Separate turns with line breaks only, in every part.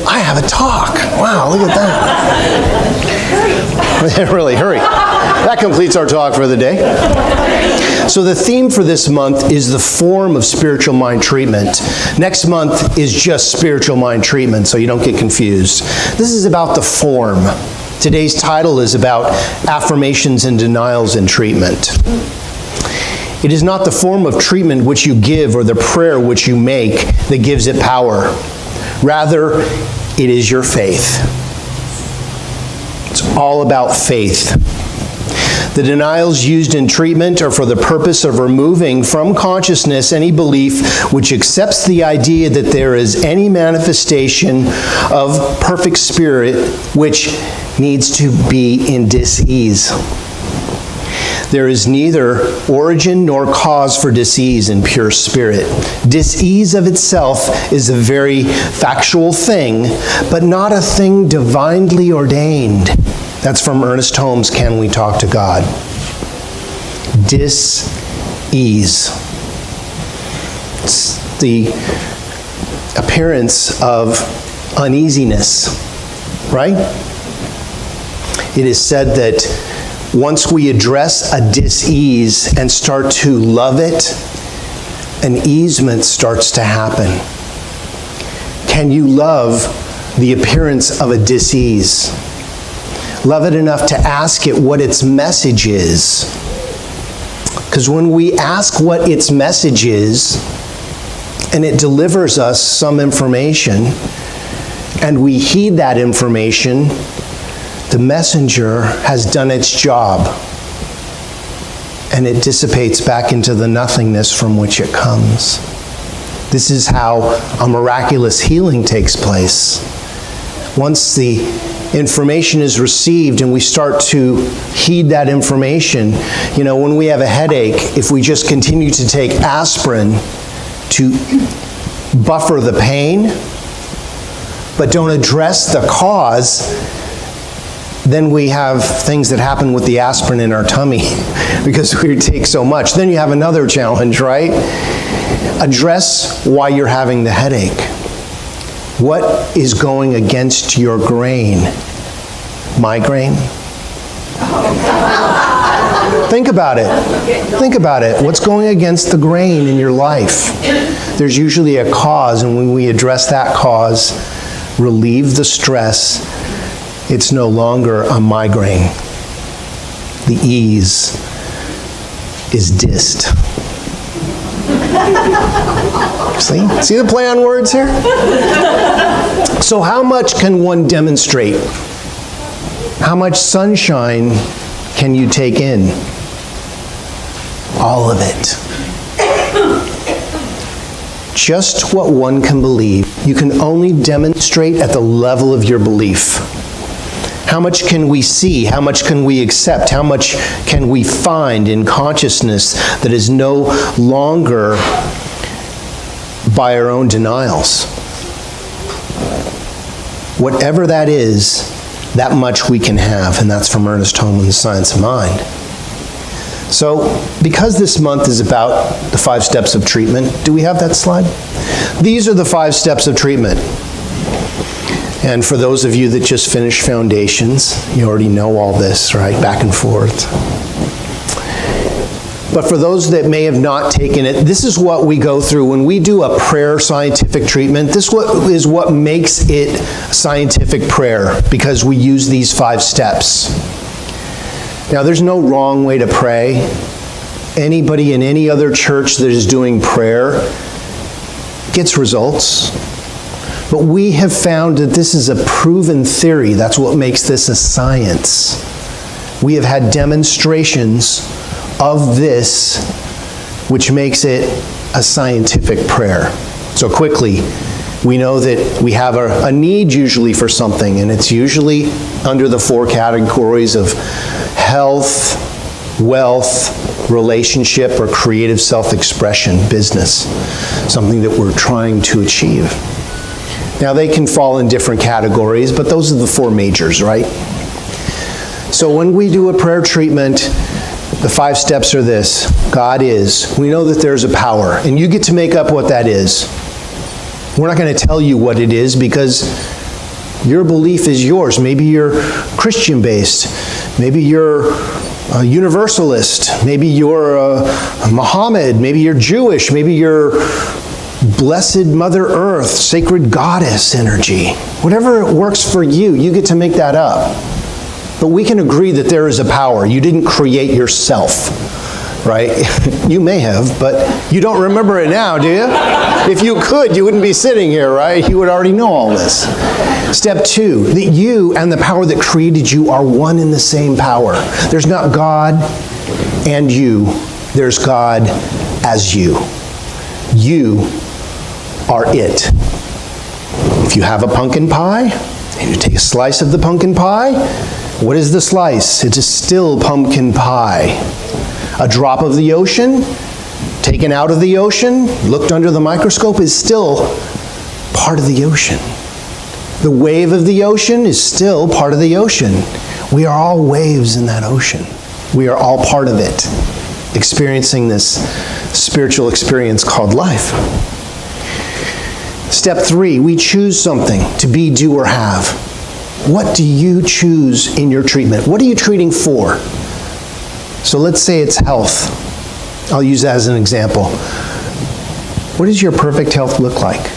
I have a talk. Wow, look at that. Really, hurry. That completes our talk for the day. So the theme for this month is the form of spiritual mind treatment. Next month is just spiritual mind treatment, so you don't get confused. This is about the form. Today's title is about affirmations and denials in treatment. It is not the form of treatment which you give or the prayer which you make that gives it power. Rather, it is your faith. It's all about faith. The denials used in treatment are for the purpose of removing from consciousness any belief which accepts the idea that there is any manifestation of perfect spirit which needs to be in dis-ease. There is neither origin nor cause for dis-ease in pure spirit. Dis-ease of itself is a very factual thing, but not a thing divinely ordained. That's from Ernest Holmes' Can We Talk to God? Dis-ease. It's the appearance of uneasiness, right? It is said that once we address a dis-ease and start to love it, an easement starts to happen. Can you love the appearance of a dis-ease? Love it enough to ask it what its message is. Because when we ask what its message is, and it delivers us some information, and we heed that information, the messenger has done its job, and it dissipates back into the nothingness from which it comes. This is how a miraculous healing takes place. Once the information is received and we start to heed that information, when we have a headache, if we just continue to take aspirin to buffer the pain, but don't address the cause, then we have things that happen with the aspirin in our tummy because we take so much. Then you have another challenge, right? Address why you're having the headache. What is going against your grain? Migraine? Think about it. Think about it. What's going against the grain in your life? There's usually a cause, and when we address that cause, relieve the stress, it's no longer a migraine. The ease is dissed. See the play on words here? So how much can one demonstrate? How much sunshine can you take in? All of it. Just what one can believe. You can only demonstrate at the level of your belief. How much can we see? How much can we accept? How much can we find in consciousness that is no longer by our own denials? Whatever that is, that much we can have, and that's from Ernest Holmes' Science of Mind. So, because this month is about the 5 steps of treatment, do we have that slide? These are the 5 steps of treatment. And for those of you that just finished Foundations, you already know all this, right? Back and forth. But for those that may have not taken it, this is what we go through. When we do a prayer scientific treatment, this is what makes it scientific prayer, because we use these 5 steps. Now, there's no wrong way to pray. Anybody in any other church that is doing prayer gets results. But we have found that this is a proven theory. That's what makes this a science. We have had demonstrations of this, which makes it a scientific prayer. So quickly, we know that we have a need usually for something, and it's usually under the 4 categories of health, wealth, relationship, or creative self-expression, business, something that we're trying to achieve. Now, they can fall in different categories, but those are the 4 majors, right? So when we do a prayer treatment, the 5 steps are this. God is. We know that there's a power, and you get to make up what that is. We're not going to tell you what it is because Your belief is yours. Maybe you're Christian-based. Maybe you're a Universalist. Maybe you're a Muhammad. Maybe you're Jewish. Maybe you're Blessed Mother Earth, Sacred Goddess energy. Whatever works for you, you get to make that up. But we can agree that there is a power. You didn't create yourself, right? You may have, but you don't remember it now, do you? If you could, you wouldn't be sitting here, right? You would already know all this. Step 2, that you and the power that created you are one and the same power. There's not God and you. There's God as you. You are it. If you have a pumpkin pie, and you take a slice of the pumpkin pie, what is the slice? It is still pumpkin pie. A drop of the ocean, taken out of the ocean, looked under the microscope, is still part of the ocean. The wave of the ocean is still part of the ocean. We are all waves in that ocean. We are all part of it, experiencing this spiritual experience called life. Step 3, we choose something to be, do, or have. What do you choose in your treatment? What are you treating for? So let's say it's health. I'll use that as an example. What does your perfect health look like?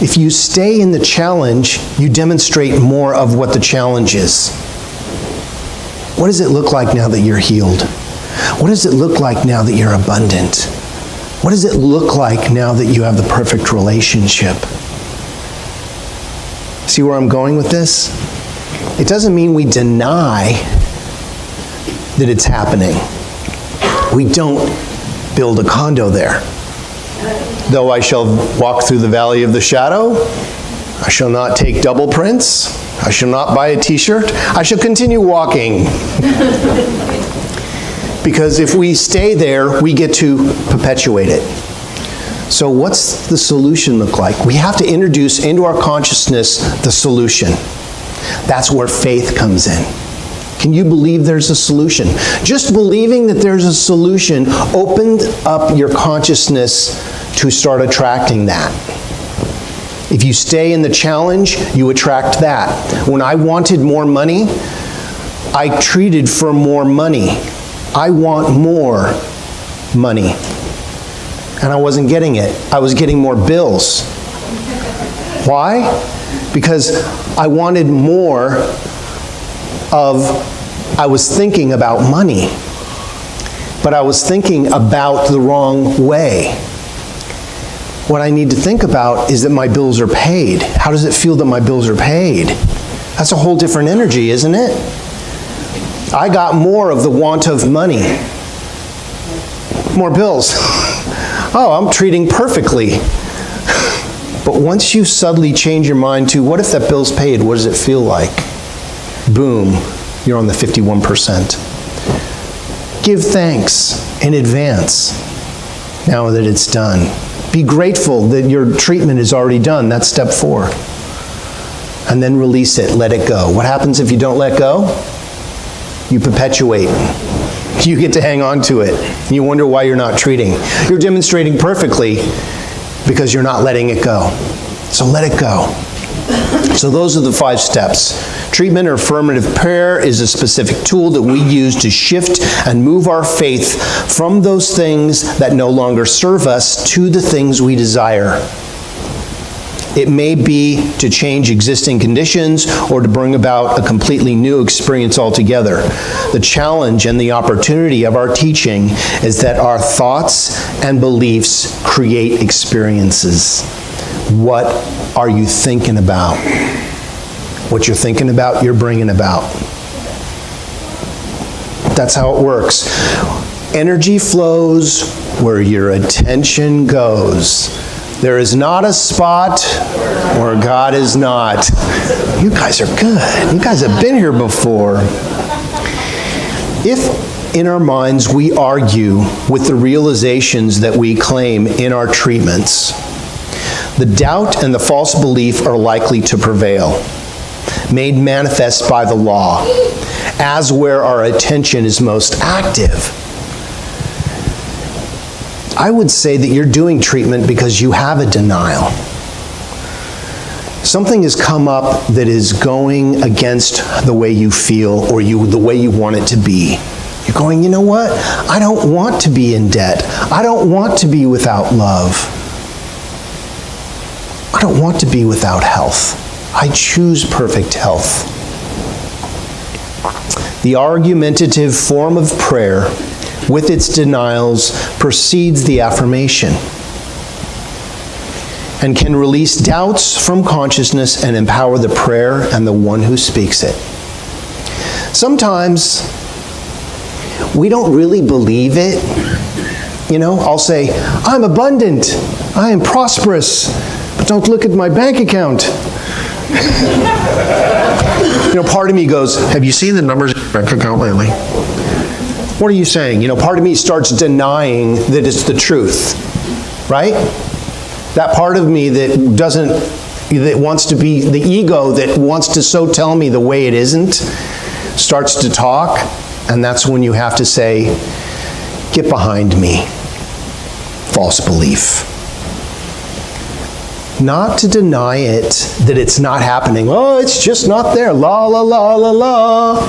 If you stay in the challenge, you demonstrate more of what the challenge is. What does it look like now that you're healed? What does it look like now that you're abundant? What does it look like now that you have the perfect relationship? See where I'm going with this? It doesn't mean we deny that it's happening. We don't build a condo there. Though I shall walk through the valley of the shadow, I shall not take double prints, I shall not buy a t-shirt, I shall continue walking. Because if we stay there, we get to perpetuate it. So what's the solution look like? We have to introduce into our consciousness the solution. That's where faith comes in. Can you believe there's a solution? Just believing that there's a solution opened up your consciousness to start attracting that. If you stay in the challenge, you attract that. When I wanted more money, I treated for more money. I want more money. And I wasn't getting it. I was getting more bills. Why? Because I wanted more I was thinking about money. But I was thinking about the wrong way. What I need to think about is that my bills are paid. How does it feel that my bills are paid? That's a whole different energy, isn't it? I got more of the want of money. More bills. Oh, I'm treating perfectly. But once you suddenly change your mind to, what if that bill's paid? What does it feel like? Boom, you're on the 51%. Give thanks in advance now that it's done. Be grateful that your treatment is already done. That's step 4. And then release it, let it go. What happens if you don't let go? You perpetuate. You get to hang on to it. You wonder why you're not treating. You're demonstrating perfectly because you're not letting it go. So let it go. So those are the 5 steps. Treatment or affirmative prayer is a specific tool that we use to shift and move our faith from those things that no longer serve us to the things we desire. It may be to change existing conditions or to bring about a completely new experience altogether. The challenge and the opportunity of our teaching is that our thoughts and beliefs create experiences. What are you thinking about? What you're thinking about, you're bringing about. That's how it works. Energy flows where your attention goes. There is not a spot where God is not. You guys are good. You guys have been here before. If in our minds we argue with the realizations that we claim in our treatments, the doubt and the false belief are likely to prevail, made manifest by the law, as where our attention is most active. I would say that you're doing treatment because you have a denial. something has come up that is going against the way you feel or the way you want it to be. You're going, you know what? I don't want to be in debt. I don't want to be without love. I don't want to be without health. I choose perfect health. The argumentative form of prayer, with its denials, precedes the affirmation and can release doubts from consciousness and empower the prayer and the one who speaks it. Sometimes we don't really believe it. You know, I'll say, I'm abundant, I am prosperous, but don't look at my bank account. You know, part of me goes, have you seen the numbers in your bank account lately? What are you saying? You know, part of me starts denying that it's the truth, right? That part of me that wants to be, the ego that wants to so tell me the way it isn't, starts to talk, and that's when you have to say, get behind me, false belief. Not to deny it, that it's not happening. Oh, it's just not there. La, la, la, la, la.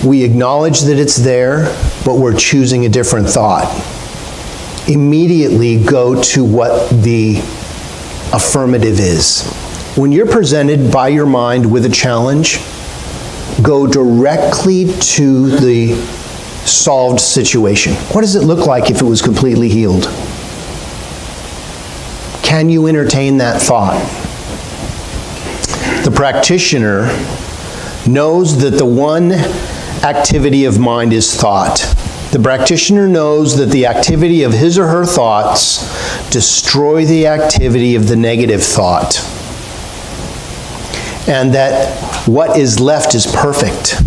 We acknowledge that it's there, but we're choosing a different thought. Immediately go to what the affirmative is. When you're presented by your mind with a challenge, go directly to the solved situation. What does it look like if it was completely healed? Can you entertain that thought? The practitioner knows that the one activity of mind is thought. The practitioner knows that the activity of his or her thoughts destroy the activity of the negative thought, and that what is left is perfect.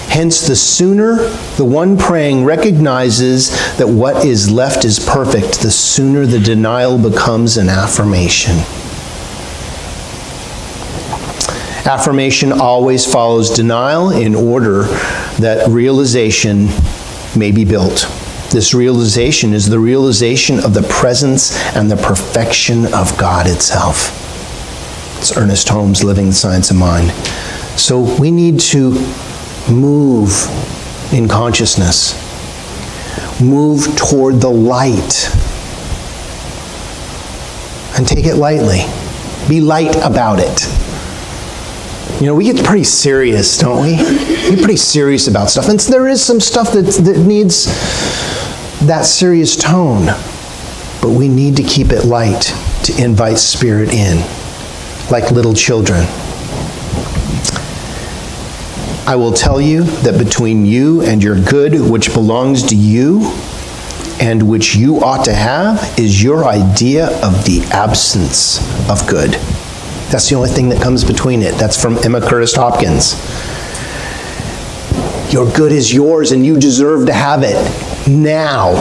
Hence, the sooner the one praying recognizes that what is left is perfect, the sooner the denial becomes an affirmation. Affirmation always follows denial in order that realization may be built. This realization is the realization of the presence and the perfection of God itself. It's Ernest Holmes' Living the Science of Mind. So we need to move in consciousness. Move toward the light. And take it lightly. Be light about it. You know, we get pretty serious, don't we? We're pretty serious about stuff. And there is some stuff that needs that serious tone. But we need to keep it light to invite spirit in, like little children. I will tell you that between you and your good, which belongs to you, and which you ought to have, is your idea of the absence of good. That's the only thing that comes between it. That's from Emma Curtis Hopkins. Your good is yours and you deserve to have it now.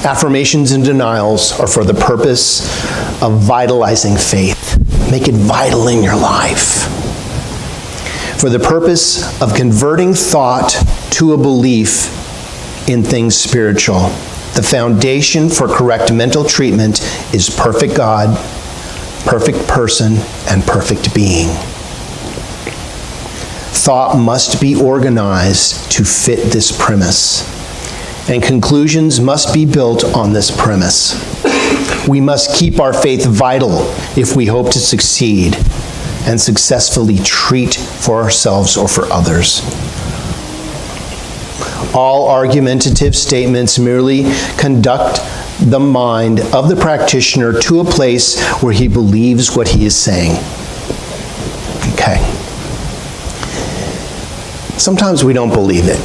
Affirmations and denials are for the purpose of vitalizing faith. Make it vital in your life. For the purpose of converting thought to a belief in things spiritual. The foundation for correct mental treatment is perfect God, perfect person, and perfect being. Thought must be organized to fit this premise, and conclusions must be built on this premise. We must keep our faith vital if we hope to succeed and successfully treat for ourselves or for others. All argumentative statements merely conduct the mind of the practitioner to a place where he believes what he is saying. Okay. Sometimes we don't believe it.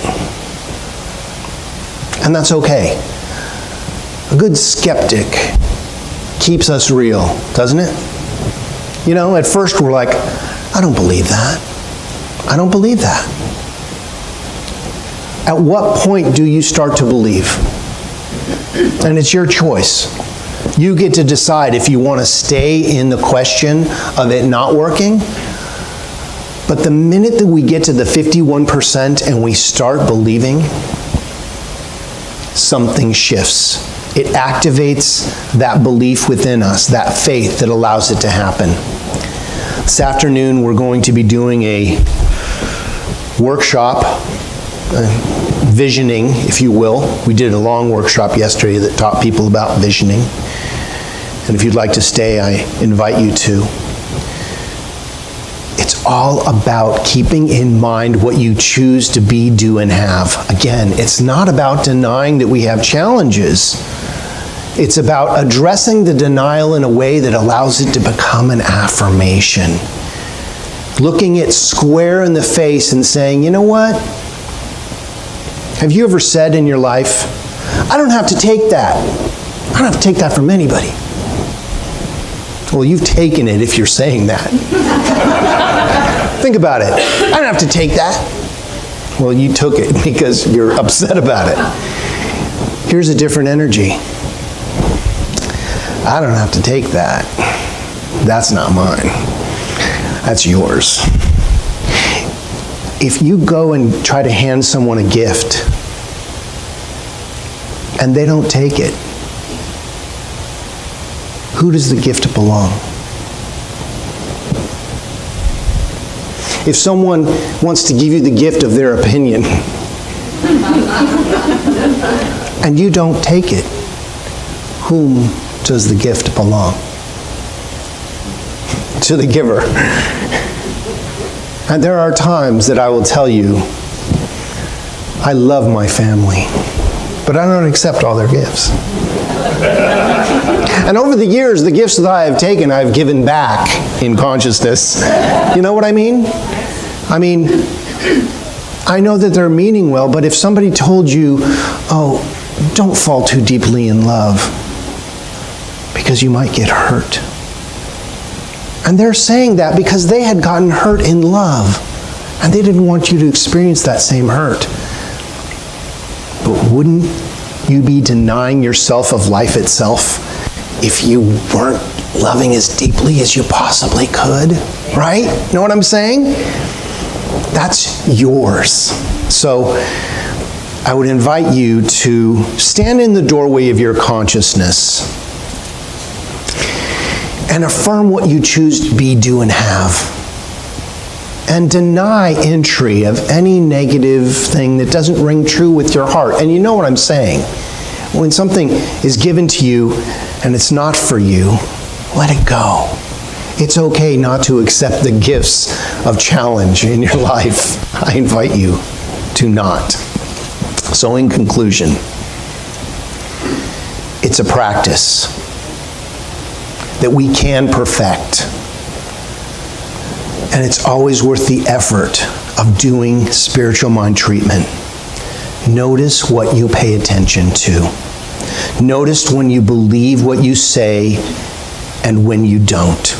And that's okay. A good skeptic keeps us real, doesn't it? You know, at first we're like, I don't believe that. I don't believe that. At what point do you start to believe? And it's your choice. You get to decide if you want to stay in the question of it not working. But the minute that we get to the 51% and we start believing, something shifts. It activates that belief within us, that faith that allows it to happen. This afternoon, we're going to be doing a workshop, visioning, if you will. We did a long workshop yesterday that taught people about visioning. And if you'd like to stay, I invite you to. It's all about keeping in mind what you choose to be, do, and have. Again, it's not about denying that we have challenges. It's about addressing the denial in a way that allows it to become an affirmation. Looking it square in the face and saying, you know what? Have you ever said in your life, I don't have to take that. I don't have to take that from anybody. Well, you've taken it if you're saying that. Think about it. I don't have to take that. Well, you took it because you're upset about it. Here's a different energy. I don't have to take that. That's not mine. That's yours. If you go and try to hand someone a gift and they don't take it, who does the gift belong? If someone wants to give you the gift of their opinion and you don't take it, whom does the gift belong? To the giver. And there are times that I will tell you, I love my family, but I don't accept all their gifts. And over the years, the gifts that I have taken, I've given back in consciousness. You know what I mean? I mean, I know that they're meaning well, but if somebody told you, oh, don't fall too deeply in love, because you might get hurt. And they're saying that because they had gotten hurt in love, and they didn't want you to experience that same hurt. But wouldn't you be denying yourself of life itself if you weren't loving as deeply as you possibly could? Right? You know what I'm saying? That's yours. So I would invite you to stand in the doorway of your consciousness and affirm what you choose to be, do, and have. And deny entry of any negative thing that doesn't ring true with your heart. And you know what I'm saying. When something is given to you and it's not for you, let it go. It's okay not to accept the gifts of challenge in your life. I invite you to not. So in conclusion, it's a practice that we can perfect. And it's always worth the effort of doing spiritual mind treatment. Notice what you pay attention to. Notice when you believe what you say and when you don't.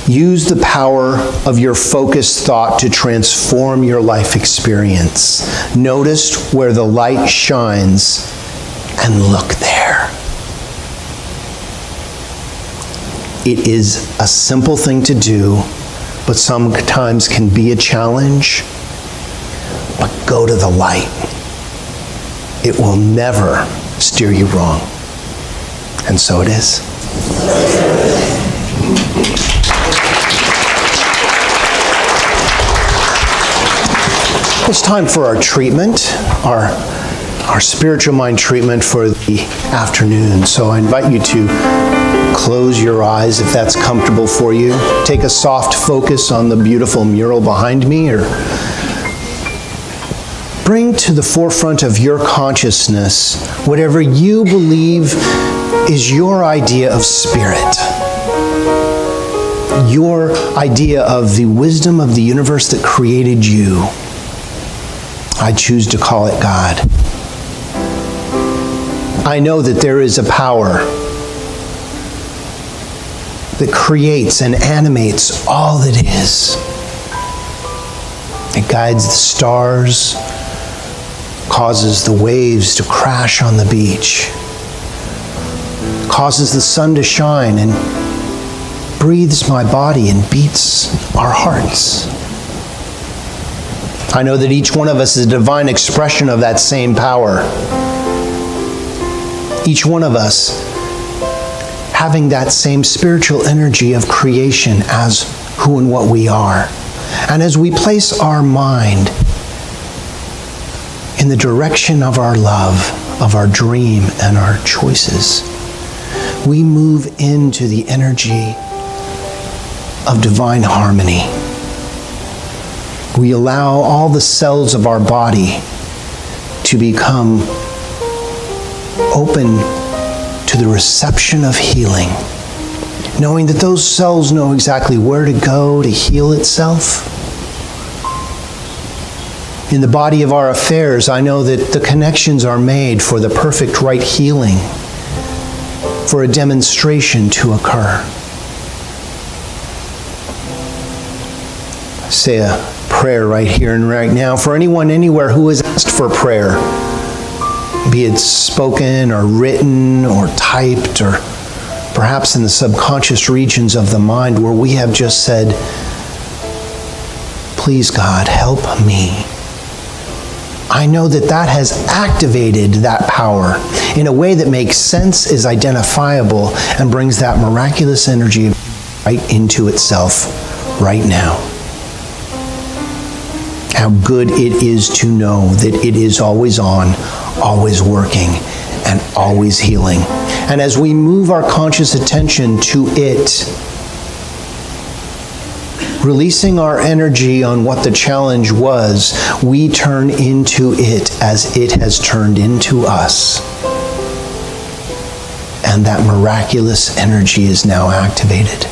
Use the power of your focused thought to transform your life experience. Notice where the light shines and look there. It is a simple thing to do, but sometimes can be a challenge. But go to the light. It will never steer you wrong. And so it is. It's time for our treatment, our spiritual mind treatment for the afternoon. So I invite you to close your eyes if that's comfortable for you. Take a soft focus on the beautiful mural behind me, or bring to the forefront of your consciousness whatever you believe is your idea of spirit. Your idea of the wisdom of the universe that created you. I choose to call it God. I know that there is a power that creates and animates all that is. It guides the stars, causes the waves to crash on the beach, causes the sun to shine, and breathes my body and beats our hearts. I know that each one of us is a divine expression of that same power. Each one of us having that same spiritual energy of creation as who and what we are. And as we place our mind in the direction of our love, of our dream and our choices, we move into the energy of divine harmony. We allow all the cells of our body to become open to the reception of healing, knowing that those cells know exactly where to go to heal itself. In the body of our affairs, I know that the connections are made for the perfect right healing, for a demonstration to occur. Say a prayer right here and right now for anyone anywhere who has asked for prayer, be it spoken or written or typed, or perhaps in the subconscious regions of the mind where we have just said, please God, help me. I know that that has activated that power in a way that makes sense, is identifiable, and brings that miraculous energy right into itself right now. How good it is to know that it is always on, always working, and always healing. And as we move our conscious attention to it, releasing our energy on what the challenge was, we turn into it as it has turned into us. And that miraculous energy is now activated.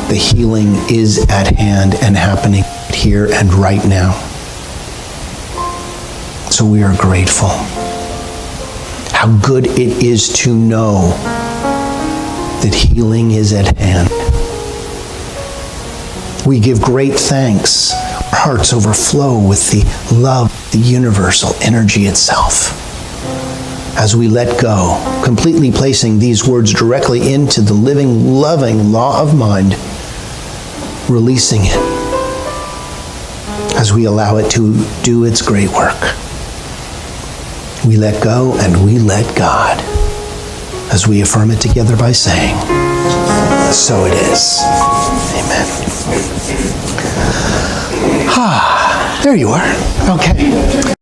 The healing is at hand and happening here and right now. So we are grateful. How good it is to know that healing is at hand. We give great thanks. Our hearts overflow with the love, the universal energy itself. As we let go, completely placing these words directly into the living, loving law of mind, releasing it as we allow it to do its great work. We let go and we let God as we affirm it together by saying, so it is. Amen. There you are. Okay.